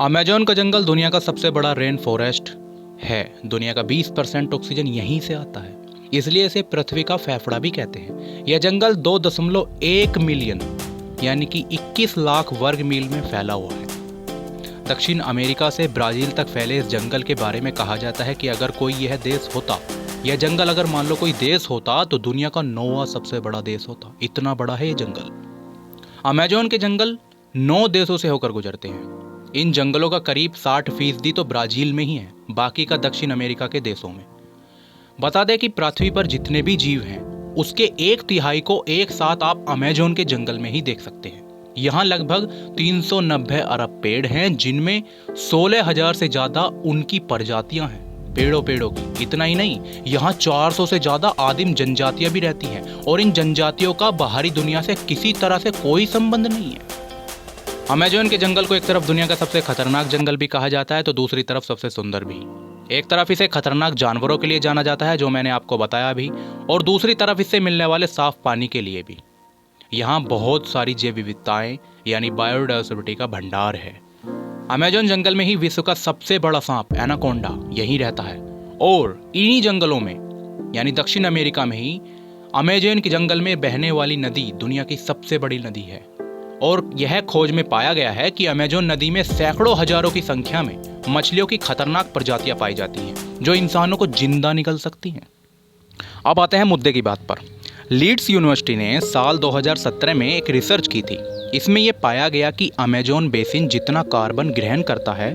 Amazon का जंगल दुनिया का सबसे बड़ा रेन फॉरेस्ट है। दुनिया का 20% ऑक्सीजन यहीं से आता है, इसलिए इसे पृथ्वी का फेफड़ा भी कहते हैं। यह जंगल 2.1 मिलियन यानी कि 21 लाख वर्ग मील में फैला हुआ है। दक्षिण अमेरिका से ब्राजील तक फैले इस जंगल के बारे में कहा जाता है कि अगर कोई यह देश होता, यह जंगल अगर मान लो कोई देश होता तो दुनिया का 9वां सबसे बड़ा देश होता। इतना बड़ा है ये जंगल। अमेजोन के जंगल 9 देशों से होकर गुजरते हैं। इन जंगलों का करीब 60% तो ब्राजील में ही है, बाकी का दक्षिण अमेरिका के देशों में। बता दें कि पृथ्वी पर जितने भी जीव हैं उसके 1/3 को एक साथ आप अमेजोन के जंगल में ही देख सकते हैं। यहाँ लगभग 390 अरब पेड़ हैं, जिनमें 16,000 से ज्यादा उनकी प्रजातियां हैं पेड़ों की। इतना ही नहीं, यहाँ 400 से ज्यादा आदिम जनजातियां भी रहती हैं और इन जनजातियों का बाहरी दुनिया से किसी तरह से कोई संबंध नहीं है। अमेजोन के जंगल को एक तरफ दुनिया का सबसे खतरनाक जंगल भी कहा जाता है तो दूसरी तरफ सबसे सुंदर भी। एक तरफ इसे खतरनाक जानवरों के लिए जाना जाता है, जो मैंने आपको बताया भी, और दूसरी तरफ इससे मिलने वाले साफ पानी के लिए भी। यहाँ बहुत सारी जैव विविधताएं यानी बायोडायवर्सिटी का भंडार है। अमेजोन जंगल में ही विश्व का सबसे बड़ा सांप एनाकोंडा यहीं रहता है, और इन्हीं जंगलों में यानी दक्षिण अमेरिका में ही अमेजोन के जंगल में बहने वाली नदी दुनिया की सबसे बड़ी नदी है। और यह खोज में पाया गया है कि अमेजोन नदी में सैकड़ों हजारों की संख्या में मछलियों की खतरनाक प्रजातियां पाई जाती हैं, जो इंसानों को जिंदा निगल सकती हैं। अब आते हैं मुद्दे की बात पर। लीड्स यूनिवर्सिटी ने साल 2017 में एक रिसर्च की थी। इसमें यह पाया गया कि अमेजोन बेसिन जितना कार्बन ग्रहण करता है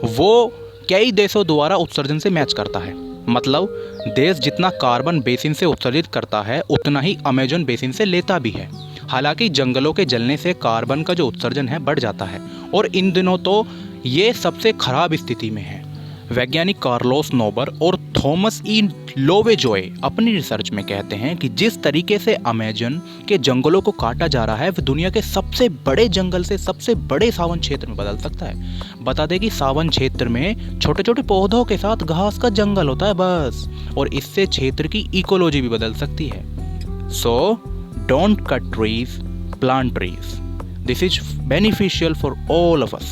वो कई देशों द्वारा उत्सर्जन से मैच करता है। मतलब देश जितना कार्बन बेसिन से उत्सर्जित करता है उतना ही अमेजोन बेसिन से लेता भी है। हालांकि जंगलों के जलने से कार्बन का जो उत्सर्जन है बढ़ जाता है, और इन दिनों तो ये सबसे खराब स्थिति में है। वैज्ञानिक कार्लोस नोबर और थॉमस ई लोवेजॉय अपनी रिसर्च में कहते हैं कि जिस तरीके से अमेजन के जंगलों को काटा जा रहा है वह दुनिया के सबसे बड़े जंगल से सबसे बड़े सावन क्षेत्र में बदल सकता है। बता दें कि सावन क्षेत्र में छोटे छोटे पौधों के साथ घास का जंगल होता है बस, और इससे क्षेत्र की इकोलॉजी भी बदल सकती है। सो don't cut trees, plant trees. This is beneficial for all of us.